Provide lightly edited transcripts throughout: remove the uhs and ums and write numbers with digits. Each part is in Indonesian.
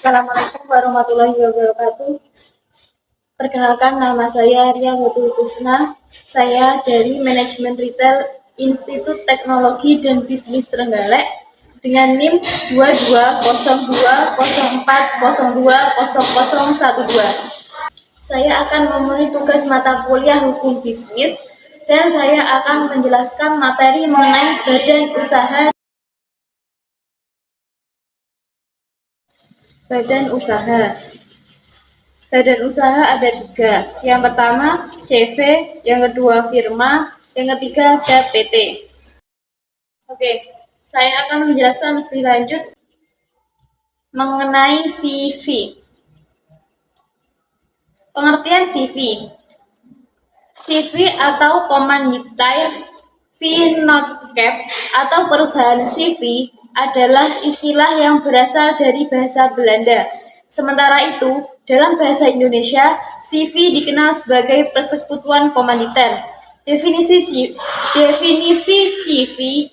Assalamualaikum warahmatullahi wabarakatuh. Perkenalkan, nama saya Ria Batul Kusna. Saya dari Manajemen Retail Institut Teknologi dan Bisnis Trenggalek dengan NIM 220204020012. Saya akan memenuhi tugas mata kuliah Hukum Bisnis dan saya akan menjelaskan materi mengenai badan usaha. Badan usaha ada 3. Yang pertama CV, yang kedua firma, yang ketiga ada PT. Oke, saya akan menjelaskan lebih lanjut mengenai CV. Pengertian CV. CV atau Commanditair Vennootschap atau perusahaan CV adalah istilah yang berasal dari bahasa Belanda. Sementara itu, dalam bahasa Indonesia, CV dikenal sebagai persekutuan komanditer. Definisi CV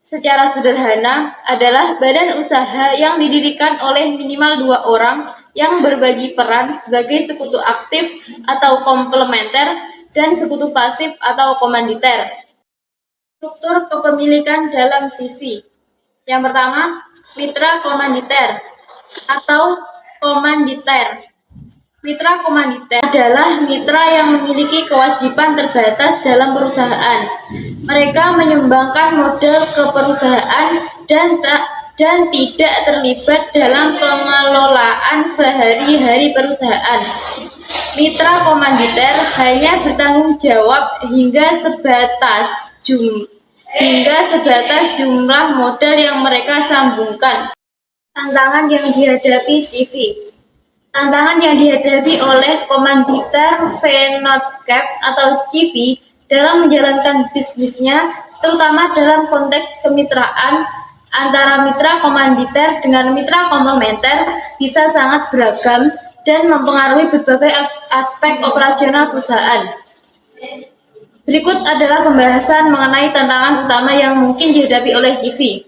secara sederhana adalah badan usaha yang didirikan oleh minimal 2 orang yang berbagi peran sebagai sekutu aktif atau komplementer dan sekutu pasif atau komanditer. Struktur kepemilikan dalam CV. Yang pertama, mitra komanditer atau komanditer. Mitra komanditer adalah mitra yang memiliki kewajiban terbatas dalam perusahaan. Mereka menyumbangkan modal ke perusahaan dan tidak terlibat dalam pengelolaan sehari-hari perusahaan. Mitra komanditer hanya bertanggung jawab hingga sebatas jumlah modal yang mereka sambungkan. Tantangan yang dihadapi CV. Tantangan yang dihadapi oleh Commanditair Vennootschap atau CV dalam menjalankan bisnisnya, terutama dalam konteks kemitraan antara mitra komanditer dengan mitra komplementer, bisa sangat beragam dan mempengaruhi berbagai aspek operasional perusahaan. Berikut adalah pembahasan mengenai tantangan utama yang mungkin dihadapi oleh CV.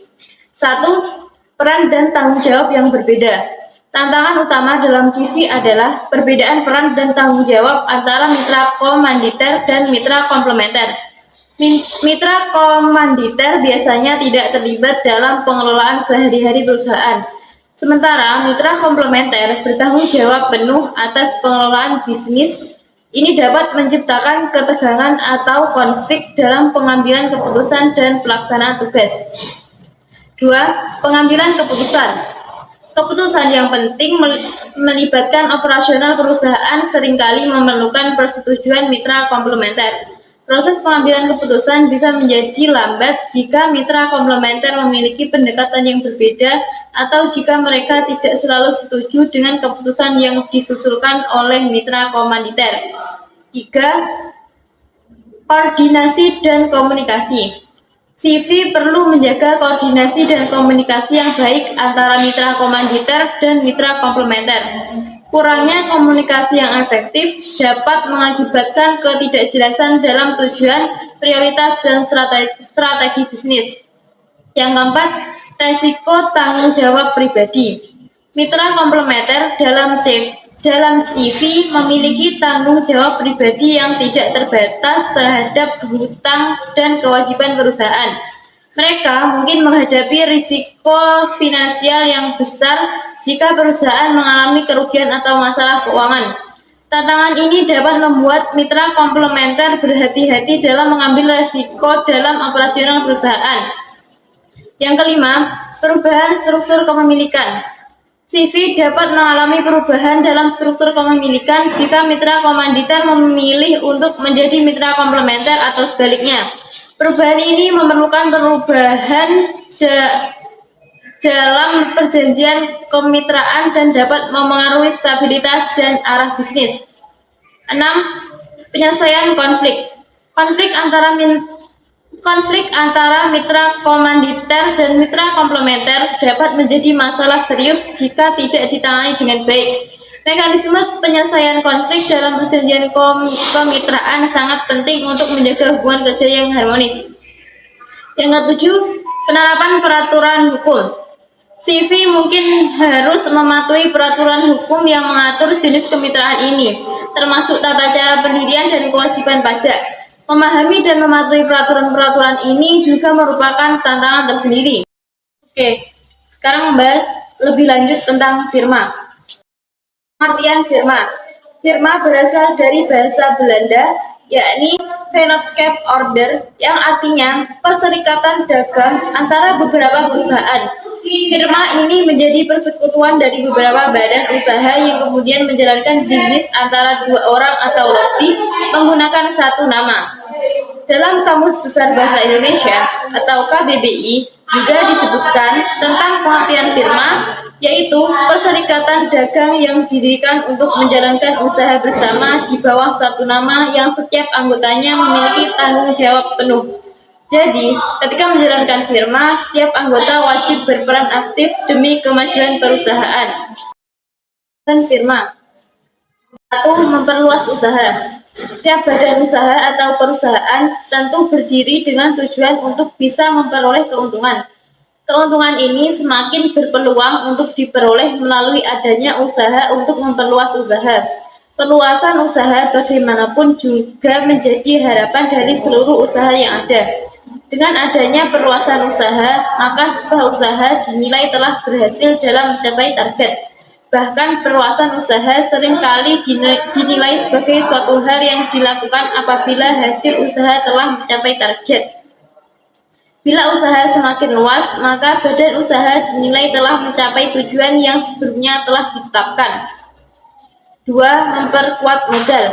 1. Peran dan tanggung jawab yang berbeda. Tantangan utama dalam CV adalah perbedaan peran dan tanggung jawab antara mitra komanditer dan mitra komplementer. Mitra komanditer biasanya tidak terlibat dalam pengelolaan sehari-hari perusahaan. Sementara mitra komplementer bertanggung jawab penuh atas pengelolaan bisnis. Ini dapat menciptakan ketegangan atau konflik dalam pengambilan keputusan dan pelaksanaan tugas. 2. Pengambilan keputusan. Keputusan yang penting melibatkan operasional perusahaan seringkali memerlukan persetujuan mitra komplementer. Proses pengambilan keputusan bisa menjadi lambat jika mitra komplementer memiliki pendekatan yang berbeda atau jika mereka tidak selalu setuju dengan keputusan yang disusulkan oleh mitra komanditer. 3. Koordinasi dan komunikasi. CV perlu menjaga koordinasi dan komunikasi yang baik antara mitra komanditer dan mitra komplementer. Kurangnya komunikasi yang efektif dapat mengakibatkan ketidakjelasan dalam tujuan, prioritas, dan strategi bisnis. Yang keempat, resiko tanggung jawab pribadi. Mitra komplementer dalam CV memiliki tanggung jawab pribadi yang tidak terbatas terhadap hutang dan kewajiban perusahaan. Mereka mungkin menghadapi risiko finansial yang besar jika perusahaan mengalami kerugian atau masalah keuangan. Tantangan ini dapat membuat mitra komplementer berhati-hati dalam mengambil risiko dalam operasional perusahaan. Yang kelima, perubahan struktur kepemilikan. CV dapat mengalami perubahan dalam struktur kepemilikan jika mitra komanditer memilih untuk menjadi mitra komplementer atau sebaliknya. Perubahan ini memerlukan perubahan dalam perjanjian kemitraan dan dapat mempengaruhi stabilitas dan arah bisnis. 6. Penyelesaian konflik. Konflik antara mitra komanditer dan mitra komplementer dapat menjadi masalah serius jika tidak ditangani dengan baik. Mekanisme penyelesaian konflik dalam perjanjian kemitraan sangat penting untuk menjaga hubungan kerja yang harmonis. Yang ketujuh, penerapan peraturan hukum. CV mungkin harus mematuhi peraturan hukum yang mengatur jenis kemitraan ini, termasuk tata cara pendirian dan kewajiban pajak. Memahami dan mematuhi peraturan-peraturan ini juga merupakan tantangan tersendiri. Oke, sekarang membahas lebih lanjut tentang firma. Artian firma. Firma berasal dari bahasa Belanda, yakni Vennootschap Order, yang artinya perserikatan dagang antara beberapa perusahaan. Firma ini menjadi persekutuan dari beberapa badan usaha yang kemudian menjalankan bisnis antara dua orang atau lebih menggunakan satu nama. Dalam Kamus Besar Bahasa Indonesia atau KBBI juga disebutkan tentang pengertian firma, yaitu perserikatan dagang yang didirikan untuk menjalankan usaha bersama di bawah satu nama yang setiap anggotanya memiliki tanggung jawab penuh. Jadi, ketika menjalankan firma, setiap anggota wajib berperan aktif demi kemajuan perusahaan. Dan firma. 1. Memperluas usaha. Setiap badan usaha atau perusahaan tentu berdiri dengan tujuan untuk bisa memperoleh keuntungan. Keuntungan ini semakin berpeluang untuk diperoleh melalui adanya usaha untuk memperluas usaha. Perluasan usaha bagaimanapun juga menjadi harapan dari seluruh usaha yang ada. Dengan adanya perluasan usaha, maka sebuah usaha dinilai telah berhasil dalam mencapai target. Bahkan perluasan usaha seringkali dinilai sebagai suatu hal yang dilakukan apabila hasil usaha telah mencapai target. Bila usaha semakin luas, maka badan usaha dinilai telah mencapai tujuan yang sebelumnya telah ditetapkan. 2. Memperkuat modal.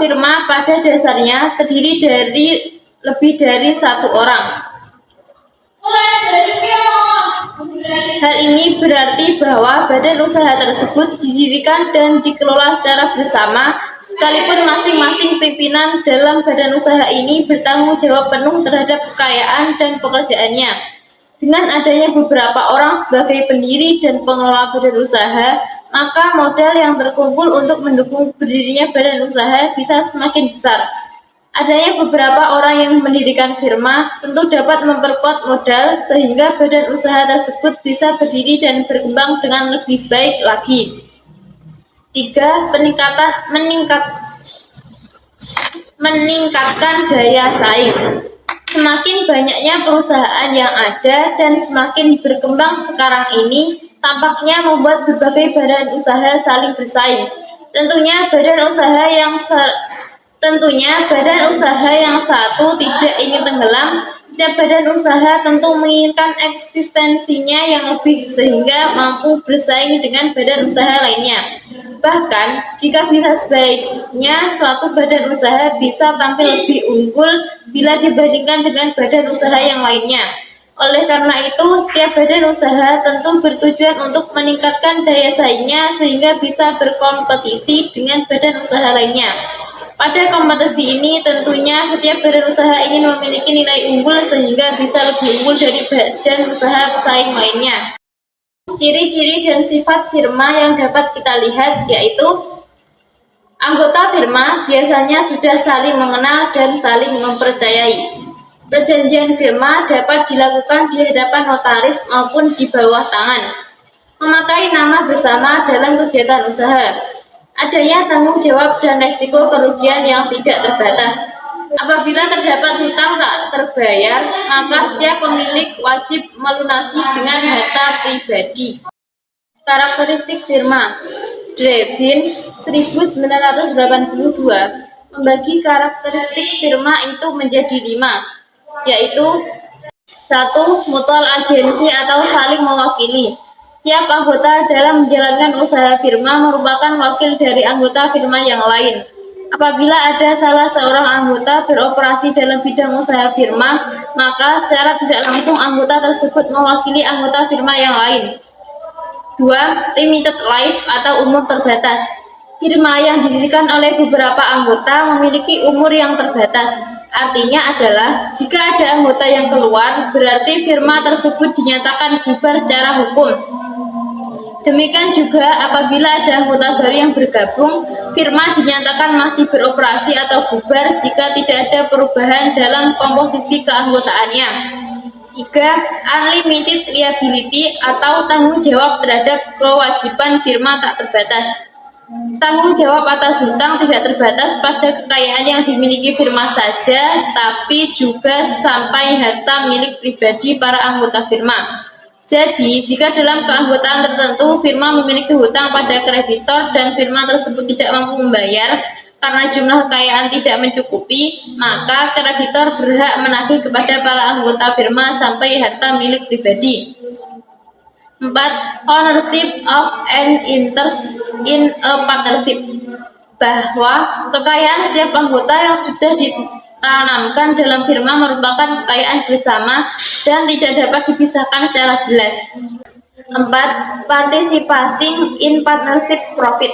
Firma pada dasarnya terdiri dari lebih dari satu orang. Hal ini berarti bahwa badan usaha tersebut didirikan dan dikelola secara bersama, sekalipun masing-masing pimpinan dalam badan usaha ini bertanggung jawab penuh terhadap kekayaan dan pekerjaannya. Dengan adanya beberapa orang sebagai pendiri dan pengelola badan usaha, maka modal yang terkumpul untuk mendukung berdirinya badan usaha bisa semakin besar. Adanya beberapa orang yang mendirikan firma tentu dapat memperkuat modal sehingga badan usaha tersebut bisa berdiri dan berkembang dengan lebih baik lagi. 3. Meningkatkan daya saing. Semakin banyaknya perusahaan yang ada dan semakin berkembang sekarang ini, tampaknya membuat berbagai badan usaha saling bersaing. Tentunya badan usaha yang satu tidak ingin tenggelam. Setiap badan usaha tentu menginginkan eksistensinya yang lebih sehingga mampu bersaing dengan badan usaha lainnya. Bahkan, jika bisa sebaiknya suatu badan usaha bisa tampil lebih unggul bila dibandingkan dengan badan usaha yang lainnya. Oleh karena itu, setiap badan usaha tentu bertujuan untuk meningkatkan daya saingnya sehingga bisa berkompetisi dengan badan usaha lainnya. Pada kompetisi ini tentunya setiap badan usaha ingin memiliki nilai unggul sehingga bisa lebih unggul dari badan usaha pesaing lainnya. Ciri-ciri dan sifat firma yang dapat kita lihat yaitu anggota firma biasanya sudah saling mengenal dan saling mempercayai. Perjanjian firma dapat dilakukan di hadapan notaris maupun di bawah tangan. Memakai nama bersama dalam kegiatan usaha. Adanya tanggung jawab dan resiko kerugian yang tidak terbatas. Apabila terdapat hutang tak terbayar, maka setiap pemilik wajib melunasi dengan harta pribadi. Karakteristik firma. Drebin 1982 membagi karakteristik firma itu menjadi 5, yaitu 1. Mutual agensi atau saling mewakili. Tiap anggota dalam menjalankan usaha firma merupakan wakil dari anggota firma yang lain. Apabila ada salah seorang anggota beroperasi dalam bidang usaha firma, maka secara tidak langsung anggota tersebut mewakili anggota firma yang lain. 2. Limited life atau umur terbatas. Firma yang didirikan oleh beberapa anggota memiliki umur yang terbatas. Artinya adalah, jika ada anggota yang keluar, berarti firma tersebut dinyatakan bubar secara hukum. Demikian juga apabila ada anggota baru yang bergabung, firma dinyatakan masih beroperasi atau bubar jika tidak ada perubahan dalam komposisi keanggotaannya. 3. Unlimited liability atau tanggung jawab terhadap kewajiban firma tak terbatas. Tanggung jawab atas hutang tidak terbatas pada kekayaan yang dimiliki firma saja, tapi juga sampai harta milik pribadi para anggota firma. Jadi, jika dalam keanggotaan tertentu firma memiliki hutang pada kreditor dan firma tersebut tidak mampu membayar karena jumlah kekayaan tidak mencukupi, maka kreditor berhak menagih kepada para anggota firma sampai harta milik pribadi. 4. Ownership of an interest in a partnership, bahwa kekayaan setiap anggota yang sudah ditanamkan dalam firma merupakan kekayaan bersama dan tidak dapat dipisahkan secara jelas. 4. Participating in partnership profit,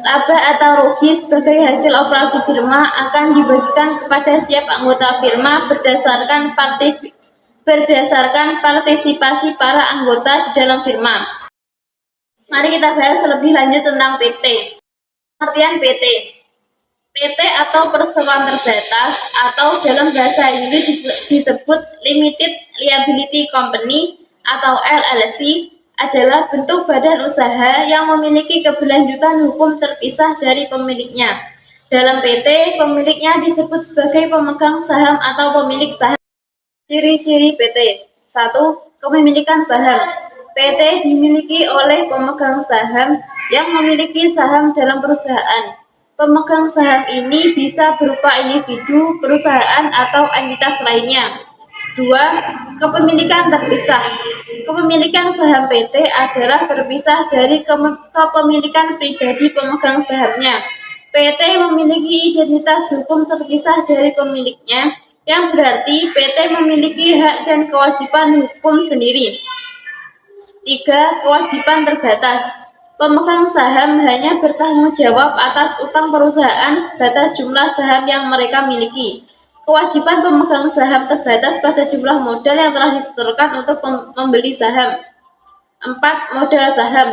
laba atau rugi sebagai hasil operasi firma akan dibagikan kepada setiap anggota firma berdasarkan partisipasi para anggota di dalam firma. Mari kita bahas lebih lanjut tentang PT. Pengertian PT. PT atau perseroan terbatas atau dalam bahasa Inggris disebut Limited Liability Company atau LLC adalah bentuk badan usaha yang memiliki keberlanjutan hukum terpisah dari pemiliknya. Dalam PT, pemiliknya disebut sebagai pemegang saham atau pemilik saham. Ciri-ciri PT. 1. Kepemilikan saham. PT dimiliki oleh pemegang saham yang memiliki saham dalam perusahaan. Pemegang saham ini bisa berupa individu, perusahaan, atau entitas lainnya. 2. Kepemilikan terpisah. Kepemilikan saham PT adalah terpisah dari kepemilikan pribadi pemegang sahamnya. PT memiliki identitas hukum terpisah dari pemiliknya, yang berarti PT memiliki hak dan kewajiban hukum sendiri. 3. Kewajiban terbatas. Pemegang saham hanya bertanggung jawab atas utang perusahaan sebatas jumlah saham yang mereka miliki. Kewajiban pemegang saham terbatas pada jumlah modal yang telah disetorkan untuk membeli saham. 4. Modal saham.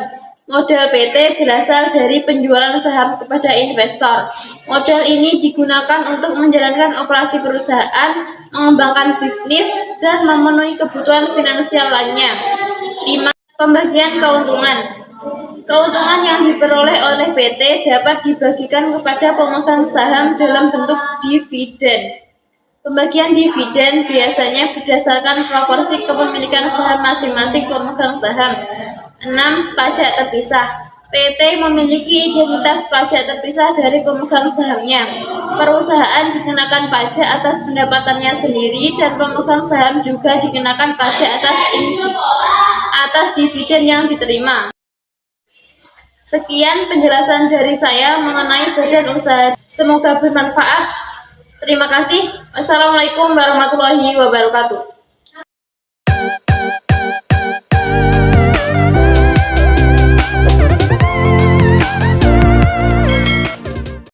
Modal PT berasal dari penjualan saham kepada investor. Modal ini digunakan untuk menjalankan operasi perusahaan, mengembangkan bisnis, dan memenuhi kebutuhan finansial lainnya. 5. Pembagian keuntungan. Keuntungan yang diperoleh oleh PT dapat dibagikan kepada pemegang saham dalam bentuk dividen. Pembagian dividen biasanya berdasarkan proporsi kepemilikan saham masing-masing pemegang saham. 6. Pajak terpisah. PT memiliki identitas pajak terpisah dari pemegang sahamnya. Perusahaan dikenakan pajak atas pendapatannya sendiri dan pemegang saham juga dikenakan pajak atas dividen yang diterima. Sekian penjelasan dari saya mengenai badan usaha. Semoga bermanfaat. Terima kasih. Wassalamualaikum warahmatullahi wabarakatuh.